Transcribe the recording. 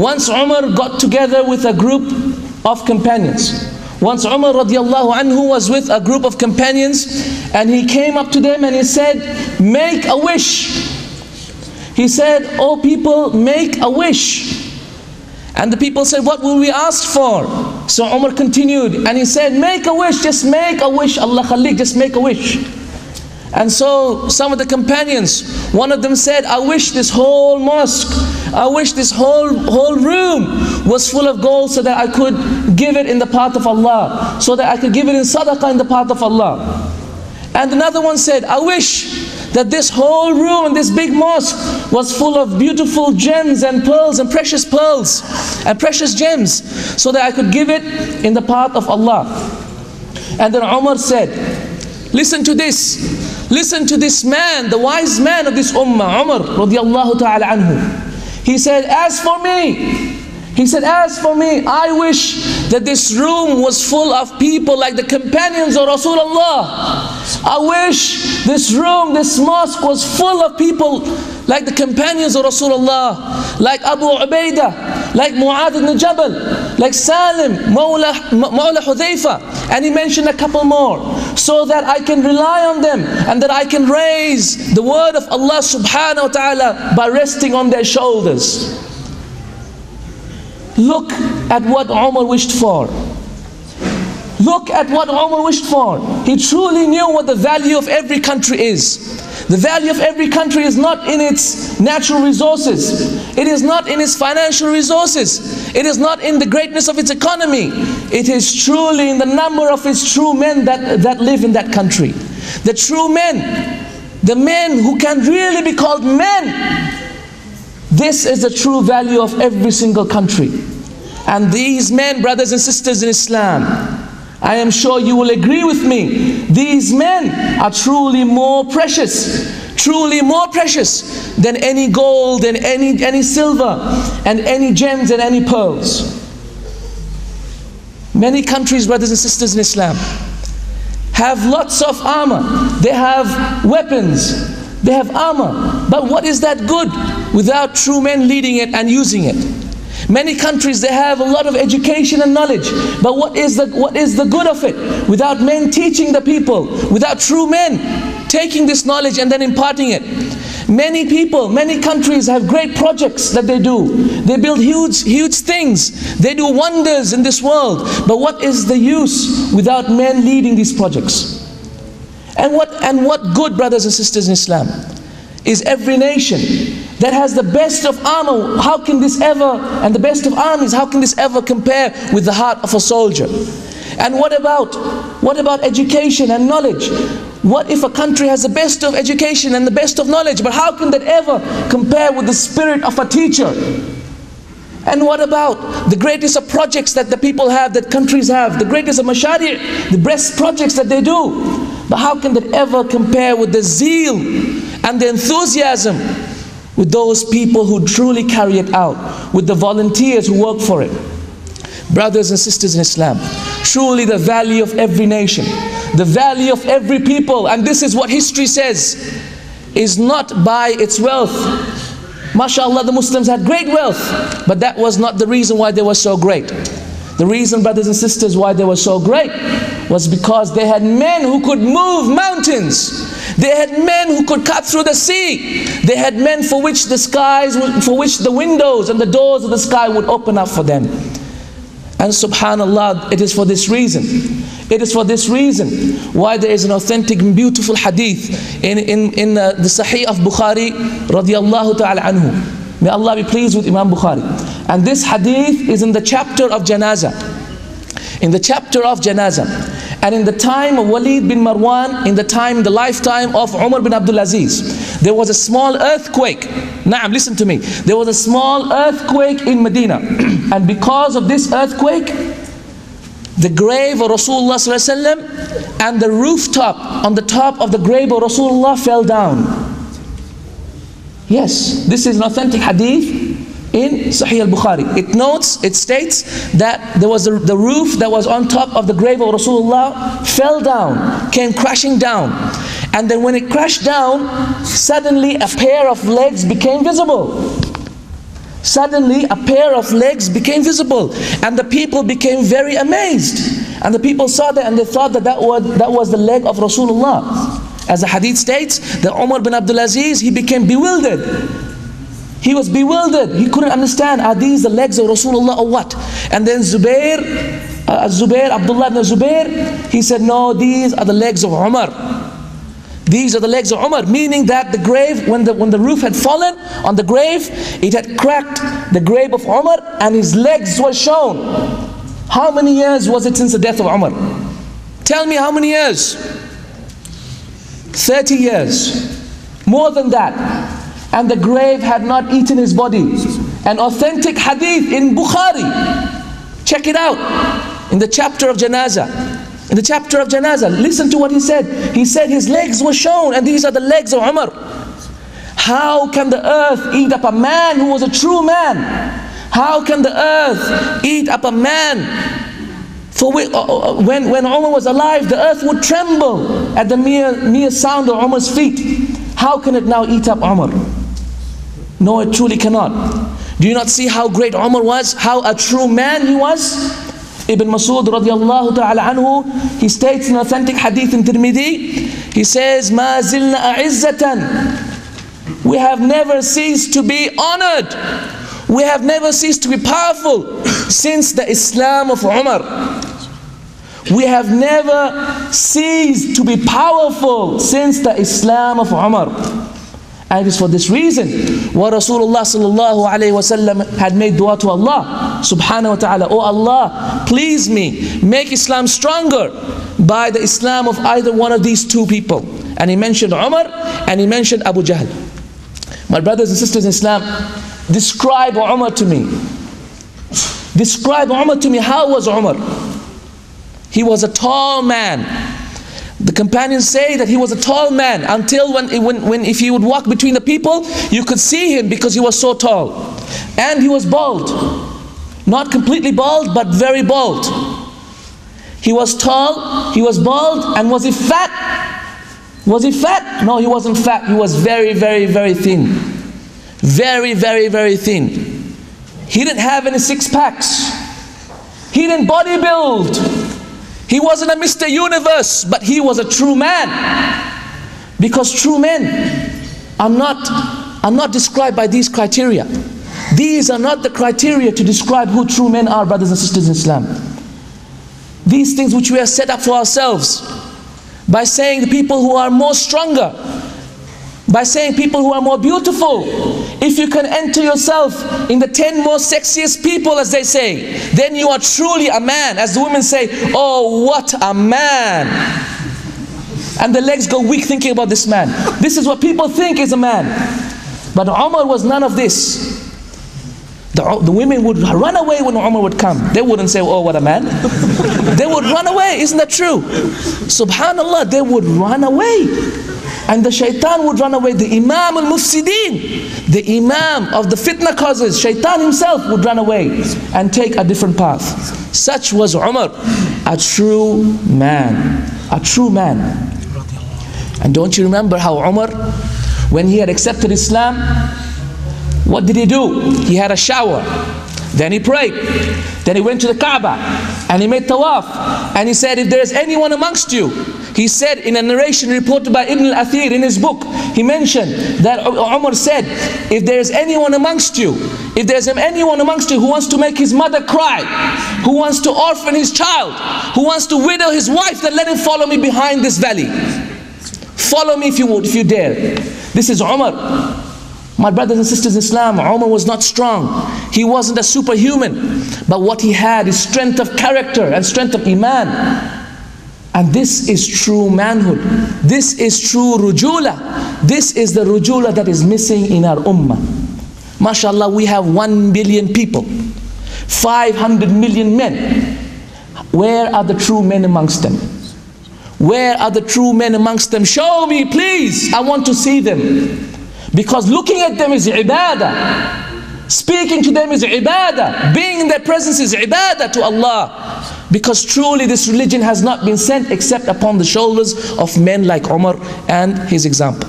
Once Umar got together with a group of companions. Once Umar radiallahu anhu was with a group of companions, and he came up to them and he said, make a wish. He said, oh people, make a wish. And the people said, what will we ask for? So Umar continued and he said, make a wish, just make a wish, Allah khalik, just make a wish. And so some of the companions, one of them said, I wish this whole mosque, I wish this whole room was full of gold so that I could give it in the path of Allah, so that I could give it in sadaqah in the path of Allah. And another one said, I wish that this whole room and this big mosque was full of beautiful gems and pearls and precious gems, so that I could give it in the path of Allah. And then Umar said, listen to this man, the wise man of this ummah, Umar radiallahu ta'ala anhu. He said, as for me, I wish that this room was full of people like the companions of Rasulullah. I wish this room, this mosque was full of people like the companions of Rasulullah, like Abu Ubaidah, like Mu'adh ibn Jabal, like Salim, Mawla Hudhayfa, and he mentioned a couple more, so that I can rely on them and that I can raise the word of Allah subhanahu wa ta'ala by resting on their shoulders. Look at what Umar wished for. Look at what Umar wished for. He truly knew what the value of every country is. The value of every country is not in its natural resources. It is not in its financial resources. It is not in the greatness of its economy. It is truly in the number of its true men that live in that country. The true men, the men who can really be called men. This is the true value of every single country. And these men, brothers and sisters in Islam, I am sure you will agree with me, these men are truly more precious than any gold and any silver and any gems and any pearls. Many countries, brothers and sisters in Islam, have lots of armor. They have weapons, they have armor. But what is that good without true men leading it and using it? Many countries, they have a lot of education and knowledge, but what is the good of it without men teaching the people, without true men taking this knowledge and then imparting it? Many people, many countries have great projects that they do. They build huge things. They do wonders in this world. But what is the use without men leading these projects? And what good, brothers and sisters in Islam, is every nation that has the best of armor, how can this ever, and the best of armies, how can this ever compare with the heart of a soldier? And what about education and knowledge? What if a country has the best of education and the best of knowledge, but how can that ever compare with the spirit of a teacher? And what about the greatest of projects that the people have, that countries have, the greatest of mashari', the best projects that they do? But how can that ever compare with the zeal and the enthusiasm with those people who truly carry it out, with the volunteers who work for it? Brothers and sisters in Islam, truly the value of every nation, the value of every people, and this is what history says, is not by its wealth. MashaAllah, the Muslims had great wealth, but that was not the reason why they were so great. The reason, brothers and sisters, why they were so great was because they had men who could move mountains. They had men who could cut through the sea. They had men for which the windows and the doors of the sky would open up for them. And subhanallah, it is for this reason. It is for this reason why there is an authentic and beautiful hadith in the Sahih of Bukhari radiyallahu ta'ala anhu. May Allah be pleased with Imam Bukhari. And this hadith is in the chapter of Janazah. In the chapter of Janazah. And in the time of Walid bin Marwan, in the lifetime of Umar bin Abdul Aziz, there was a small earthquake. Naam, listen to me. There was a small earthquake in Medina. And because of this earthquake, the grave of Rasulullah ﷺ and the rooftop on the top of the grave of Rasulullah fell down. Yes, this is an authentic hadith in Sahih al-Bukhari. It states that there was the roof that was on top of the grave of Rasulullah fell down, came crashing down. And then when it crashed down, suddenly a pair of legs became visible. Suddenly a pair of legs became visible, and the people became very amazed. And the people saw that and they thought that that was the leg of Rasulullah. As the hadith states, that Umar bin Abdul Aziz, he became bewildered. He was bewildered. He couldn't understand, are these the legs of Rasulullah or what? And then Abdullah ibn Zubair, he said, no, these are the legs of Umar. These are the legs of Umar, meaning that the grave, when the roof had fallen on the grave, it had cracked the grave of Umar and his legs were shown. How many years was it since the death of Umar? Tell me how many years? 30 years. More than that. And the grave had not eaten his body. An authentic hadith in Bukhari. Check it out. In the chapter of Janazah. In the chapter of Janazah, listen to what he said. He said his legs were shown, and these are the legs of Umar. How can the earth eat up a man who was a true man? How can the earth eat up a man? For when Umar was alive, the earth would tremble at the mere sound of Umar's feet. How can it now eat up Umar? No, it truly cannot. Do you not see how great Umar was? How a true man he was? Ibn Masud radiallahu ta'ala anhu, he states in authentic hadith in Tirmidhi, he says, مَا زِلْنَا أَعِزَّةً. We have never ceased to be honored. We have never ceased to be powerful since the Islam of Umar. We have never ceased to be powerful since the Islam of Umar. And it is for this reason why Rasulullah sallallahu alayhi wa sallam had made dua to Allah subhanahu wa ta'ala. Oh Allah, please me, make Islam stronger by the Islam of either one of these two people. And he mentioned Umar and he mentioned Abu Jahl. My brothers and sisters in Islam, describe Umar to me. Describe Umar to me. How was Umar? He was a tall man. The companions say that he was a tall man until when if he would walk between the people, you could see him because he was so tall. And he was bald. Not completely bald, but very bald. He was tall, he was bald, and was he fat? Was he fat? No, he wasn't fat. He was very, very, very thin. Very, very, very thin. He didn't have any six packs. He didn't bodybuild. He wasn't a Mr. Universe, but he was a true man. Because true men are not described by these criteria. These are not the criteria to describe who true men are, brothers and sisters in Islam. These things which we have set up for ourselves, by saying the people who are more stronger, by saying people who are more beautiful. If you can enter yourself in the 10 most sexiest people, as they say, then you are truly a man. As the women say, oh, what a man. And the legs go weak thinking about this man. This is what people think is a man. But Umar was none of this. The women would run away when Umar would come. They wouldn't say, oh, what a man. They would run away. Isn't that true? Subhanallah, they would run away. And the shaitan would run away. The Imam al-Mufsideen, the Imam of the fitna causes, shaitan himself would run away and take a different path. Such was Umar, a true man. A true man. And don't you remember how Umar, when he had accepted Islam, what did he do? He had a shower. Then he prayed. Then he went to the Kaaba and he made tawaf. And he said, if there is anyone amongst you, he said in a narration reported by Ibn al-Athir in his book, he mentioned that Umar said, if there is anyone amongst you, if there's anyone amongst you who wants to make his mother cry, who wants to orphan his child, who wants to widow his wife, then let him follow me behind this valley. Follow me if you would, if you dare. This is Umar. My brothers and sisters in Islam, Umar was not strong. He wasn't a superhuman. But what he had is strength of character and strength of iman. And this is true manhood. This is true rujula. This is the rujula that is missing in our ummah. MashaAllah, we have 1 billion people. 500 million men. Where are the true men amongst them? Where are the true men amongst them? Show me, please. I want to see them. Because looking at them is ibadah. Speaking to them is ibadah. Being in their presence is ibadah to Allah. Because truly this religion has not been sent except upon the shoulders of men like Umar and his example.